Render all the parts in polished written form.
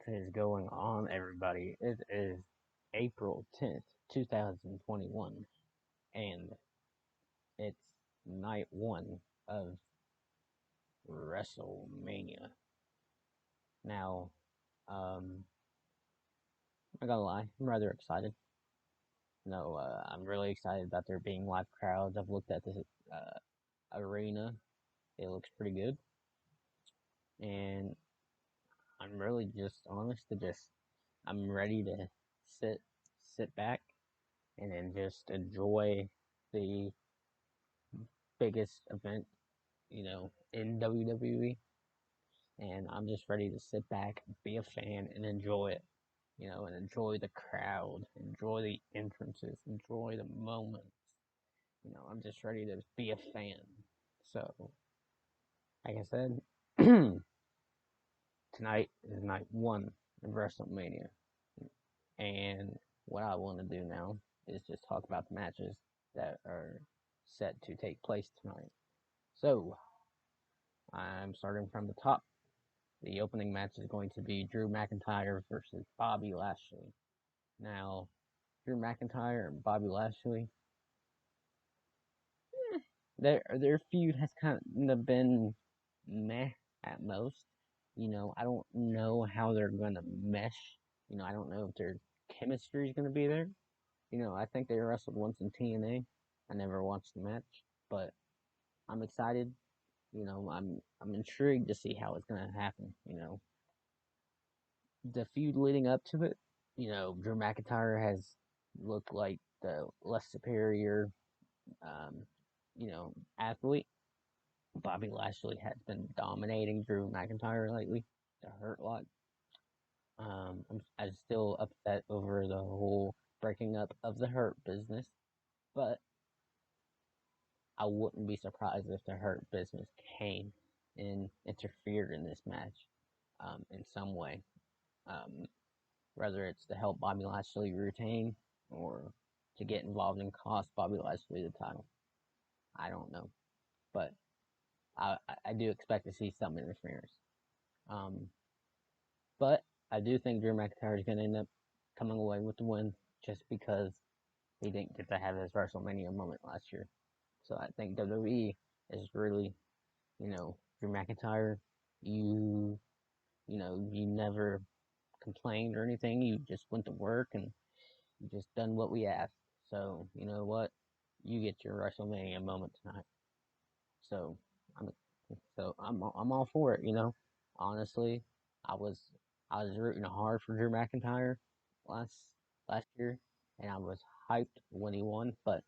is going on, everybody? It is April 10th, 2021, and it's night one of Wrestlemania. Now, I'm not gonna lie, I'm rather excited. No, I'm really excited about there being live crowds. I've looked at the arena, it looks pretty good, and I'm really just honest to I'm ready to sit, sit back and then just enjoy the biggest event, in WWE. And I'm just ready to sit back, be a fan, and enjoy it, and enjoy the crowd, enjoy the entrances, enjoy the moments. I'm just ready to be a fan. So, like I said, tonight is night one of WrestleMania. And what I want to do now is just talk about the matches that are set to take place tonight. So, I'm starting from the top. The opening match is going to be Drew McIntyre versus Bobby Lashley. Now, Drew McIntyre and Bobby Lashley, their feud has kind of been meh at most. I don't know how they're gonna mesh. I don't know if their chemistry is gonna be there. I think they wrestled once in TNA. I never watched the match, but I'm excited. I'm intrigued to see how it's gonna happen. The feud leading up to it, Drew McIntyre has looked like the less superior, um, athlete. Bobby Lashley has been dominating Drew McIntyre lately. The Hurt Lock. I'm still upset over the whole breaking up of the Hurt business, but I wouldn't be surprised if the Hurt business came and interfered in this match, in some way. Um, whether it's to help Bobby Lashley retain or to get involved and cost Bobby Lashley the title. I don't know, but I do expect to see some interference. Um, but I do think Drew McIntyre is going to end up coming away with the win just because he didn't get to have his WrestleMania moment last year. So I think WWE is really, Drew McIntyre, you, you never complained or anything. You just went to work and you just done what we asked. So you know what? You get your WrestleMania moment tonight. So I'm I'm all for it. Honestly, I was I was rooting hard for Drew McIntyre last last year, and I was hyped when he won. But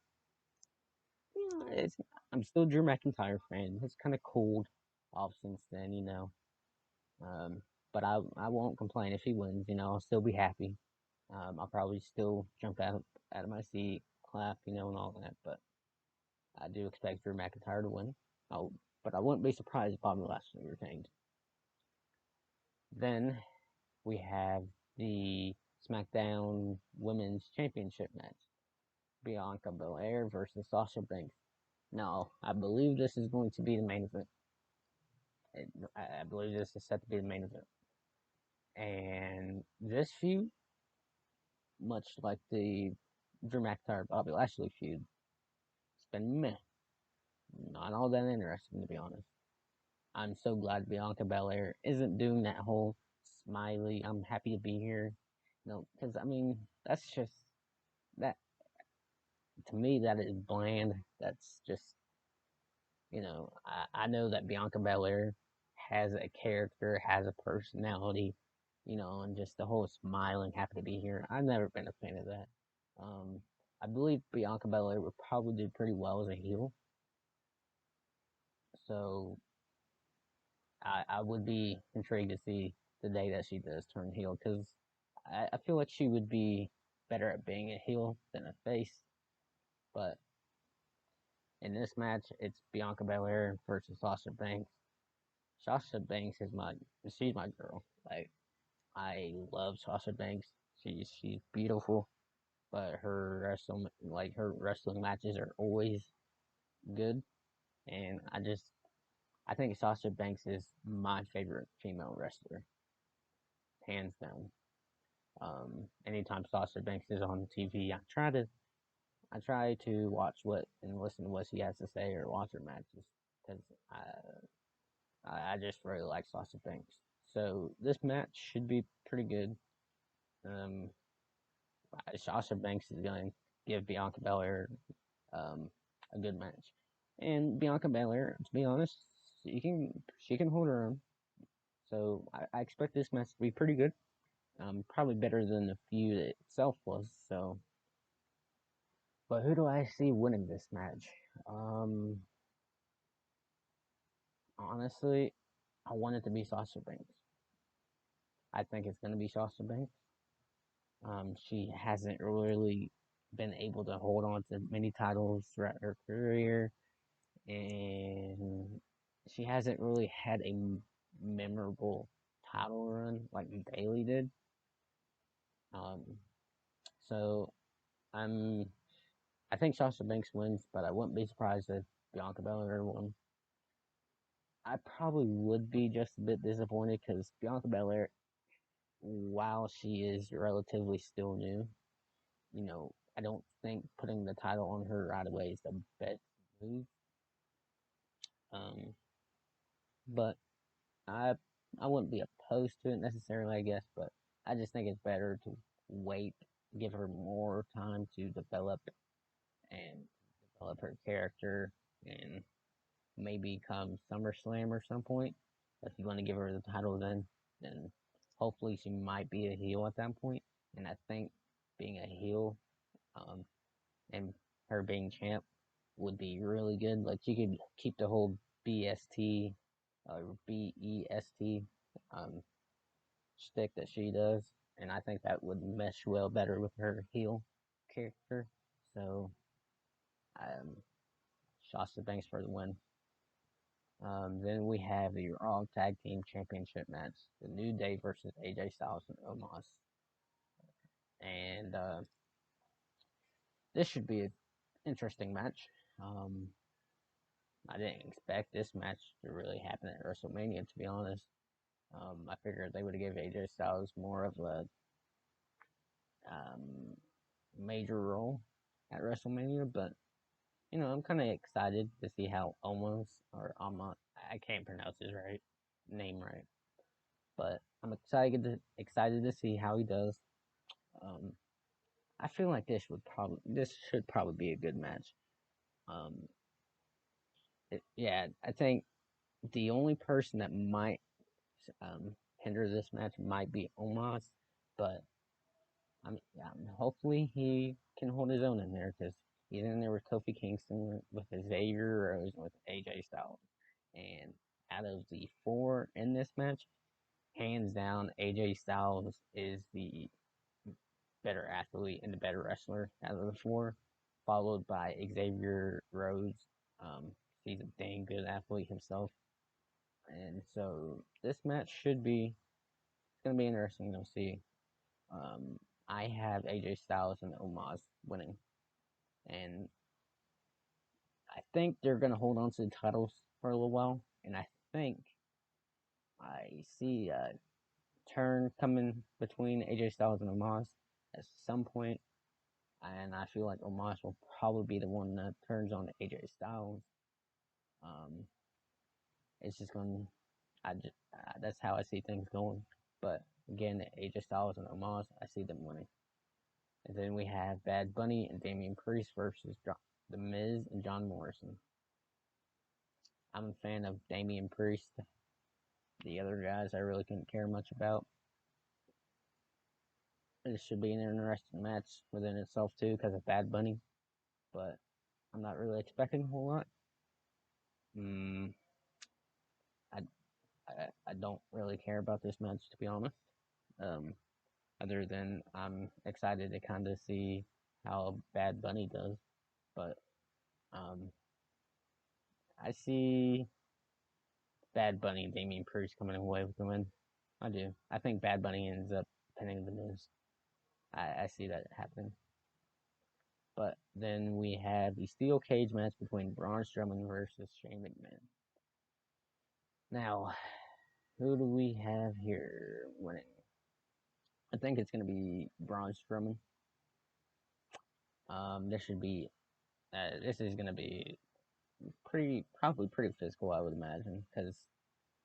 it's I'm still a Drew McIntyre fan. It's kind of cooled off since then. Um, but I won't complain if he wins. I'll still be happy. I'll probably still jump out of my seat, clap, and all that. But I do expect Drew McIntyre to win. Oh, but I wouldn't be surprised if Bobby Lashley retained. Then we have the SmackDown Women's Championship match: Bianca Belair versus Sasha Banks. Now, I believe this is going to be the main event. I believe this is set to be the main event. And this feud, much like the Drew McIntyre Bobby Lashley feud, it's been meh. Not all that interesting, to be honest. I'm so glad Bianca Belair isn't doing that whole smiley, I'm happy to be here. No, because I mean, that's just that to me, that is bland. That's just, I know that Bianca Belair has a character, has a personality, and just the whole smiling, happy to be here. I've never been a fan of that. Um, I believe Bianca Belair would probably do pretty well as a heel. So I would be intrigued to see the day that she does turn heel because I feel like she would be better at being a heel than a face. But in this match, it's Bianca Belair versus Sasha Banks. Sasha Banks she's my girl. Like I love Sasha Banks. She's beautiful, but her wrestling matches are always good. And I think Sasha Banks is my favorite female wrestler. hands down. Anytime Sasha Banks is on TV, I try to watch what and listen to what she has to say or watch her matches because I just really like Sasha Banks. So this match should be pretty good. Um, Sasha Banks is going to give Bianca Belair um, a good match, and Bianca Belair, to be honest, she can hold her own. So I expect this match to be pretty good. Probably better than the feud itself was. So, but who do I see winning this match? Um, Honestly, I want it to be Sasha Banks. I think it's going to be Sasha Banks. She hasn't really been able to hold on to many titles throughout her career, and she hasn't really had a memorable title run like Bayley did. Um, so I'm I think Sasha Banks wins, but I wouldn't be surprised if Bianca Belair won. I probably would be just a bit disappointed because Bianca Belair, while she is relatively still new, I don't think putting the title on her right away is the best move. Um, but I I wouldn't be opposed to it necessarily, I guess, but I just think it's better to wait, give her more time to and develop her character, and maybe come SummerSlam or some point. If you want to give her the title then hopefully she might be a heel at that point. And I think being a heel, um, and her being champ would be really good. Like she could keep the whole BST or BEST um, stick that she does, and I think that would mesh well better with her heel character. So, um, Shasta Banks for the win. Then we have the Raw Tag Team Championship match: The New Day versus AJ Styles and Omos. And this should be an interesting match. Um, I didn't expect this match to really happen at WrestleMania, to be honest. I figured they would have given AJ Styles more of a um, major role at WrestleMania, but I'm kind of excited to see how Omos or Omos, I can't pronounce his name right, but I'm excited to see how he does. Um, I feel like this should probably be a good match. Um, yeah, I think the only person that might hinder this match might be Omos, but hopefully he can hold his own in there because he's in there with Kofi Kingston, with Xavier Rose, and with AJ Styles. And out of the four in this match, hands down, AJ Styles is the better athlete and the better wrestler out of the four, followed by Xavier Rose. He's a dang good athlete himself. And so this match should be it's gonna be interesting to see. Um, I have AJ Styles and Omos winning, and I think they're gonna hold on to the titles for a little while. And I think I see a turn coming between AJ Styles and Omos at some point, and I feel like Omos will probably be the one that turns on AJ Styles. Um, it's just going. That's how I see things going. But again, AJ Styles and Omos, I see them winning. And then we have Bad Bunny and Damian Priest versus The Miz and John Morrison. I'm a fan of Damian Priest. The other guys I really couldn't care much about. This should be an interesting match within itself too because of Bad Bunny, but I'm not really expecting a whole lot. Mm, I, I don't really care about this match to be honest. Um, Other than I'm excited to kind of see how Bad Bunny does, but um, I see Bad Bunny and Damian Priest coming away with the win. I do. I think Bad Bunny ends up pinning the Miz. I see that happening. But then we have the steel cage match between Braun Strowman versus Shane McMahon. Now, who do we have here winning? I think it's gonna be Braun Strowman. This should be. This is gonna be probably pretty physical, I would imagine, because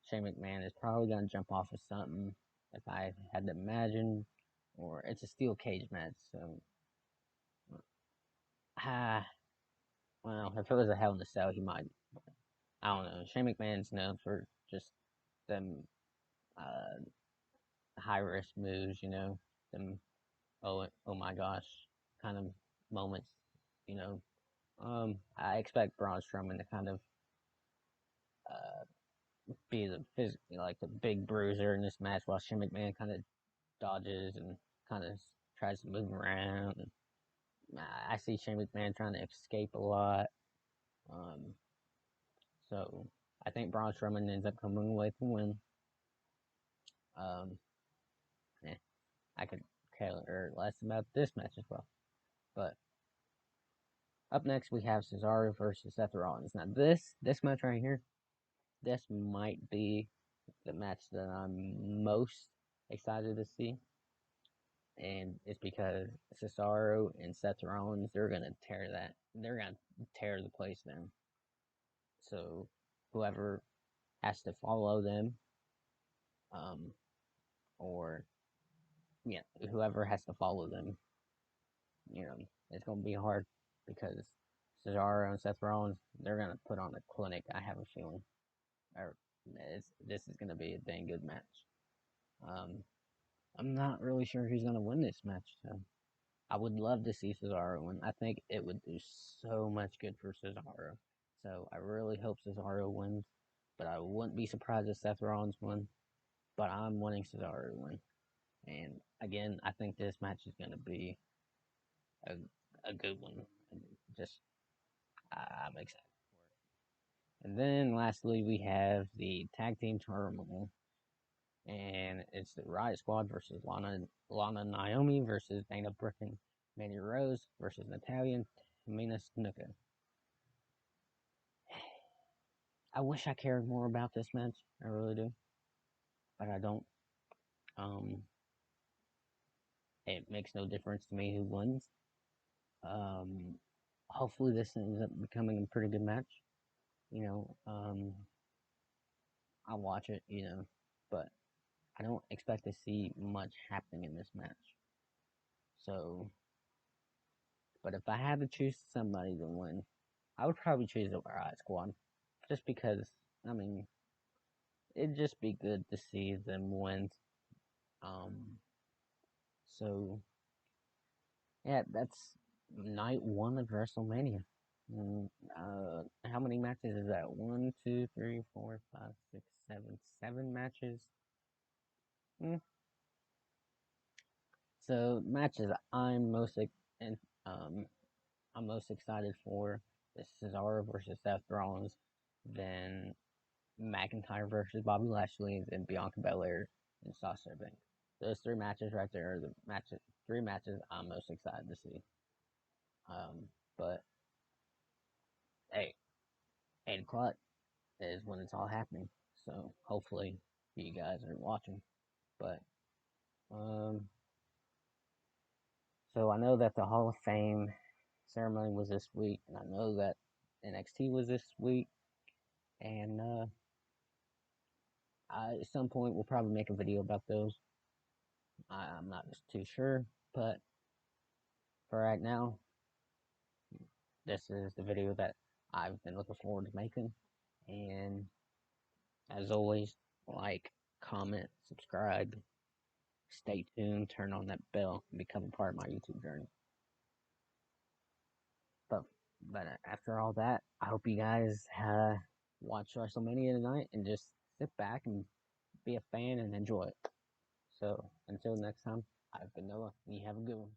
Shane McMahon is probably gonna jump off of something. If I had to imagine, or it's a steel cage match, so ah, well, if it was a Hell in a Cell, he might. I don't know. Shane McMahon's known for just them uh, high risk moves, them oh my gosh kind of moments, you know. I expect Braun Strowman to kind of uh, be like the big bruiser in this match, while Shane McMahon kind of dodges and kind of tries to move around. And I see Shane McMahon trying to escape a lot. Um, so I think Braun Strowman ends up coming away with the win. Um, yeah, I could care less about this match as well. But up next we have Cesaro versus Seth Rollins. Now this match right here, this might be the match that I'm most excited to see, and it's because Cesaro and Seth Rollins, they're gonna tear the place down. So whoever has to follow them, um, or yeah, whoever has to follow them, it's gonna be hard because Cesaro and Seth Rollins, they're gonna put on a clinic. I have a feeling, or this is gonna be a dang good match. Um, I'm not really sure who's gonna win this match. So I would love to see Cesaro win. I think it would do so much good for Cesaro. So I really hope Cesaro wins, but I wouldn't be surprised if Seth Rollins won. But I'm wanting Cesaro to win. And again, I think this match is going to be a, a good one. Just I'm excited for it. And then lastly, we have the tag team tournament, and it's the Riot Squad versus Lana Naomi versus Dana Brooke and Mandy Rose versus Natalia and Tamina Snuka. I wish I cared more about this match. I really do, but I don't. Um, it makes no difference to me who wins. Um, hopefully this ends up becoming a pretty good match. You know, I'll watch it. But I don't expect to see much happening in this match. So, but if I had to choose somebody to win, I would probably choose the Riot Squad, just because. I mean, it'd just be good to see them win. Um, so yeah, that's night one of WrestleMania. And, how many matches is that? One, two, three, four, five, six, seven, 7 matches. Mm. So matches and um I'm most excited for is Cesaro versus Seth Rollins, then McIntyre versus Bobby Lashley, and Bianca Belair and Sasha Banks. Those 3 matches right there are the 3 matches I'm most excited to see. But hey, 8 o'clock is when it's all happening. So hopefully you guys are watching. But um, so I know that the Hall of Fame ceremony was this week, and I know that NXT was this week, and at some point we'll probably make a video about those. I'm not too sure, but for right now, this is the video that I've been looking forward to making. And as always, like, comment, subscribe, stay tuned, turn on that bell, and become a part of my YouTube journey. But but after all that, I hope you guys watch WrestleMania tonight and just sit back and be a fan and enjoy it. So until next time, I've been Noah, and you have a good one.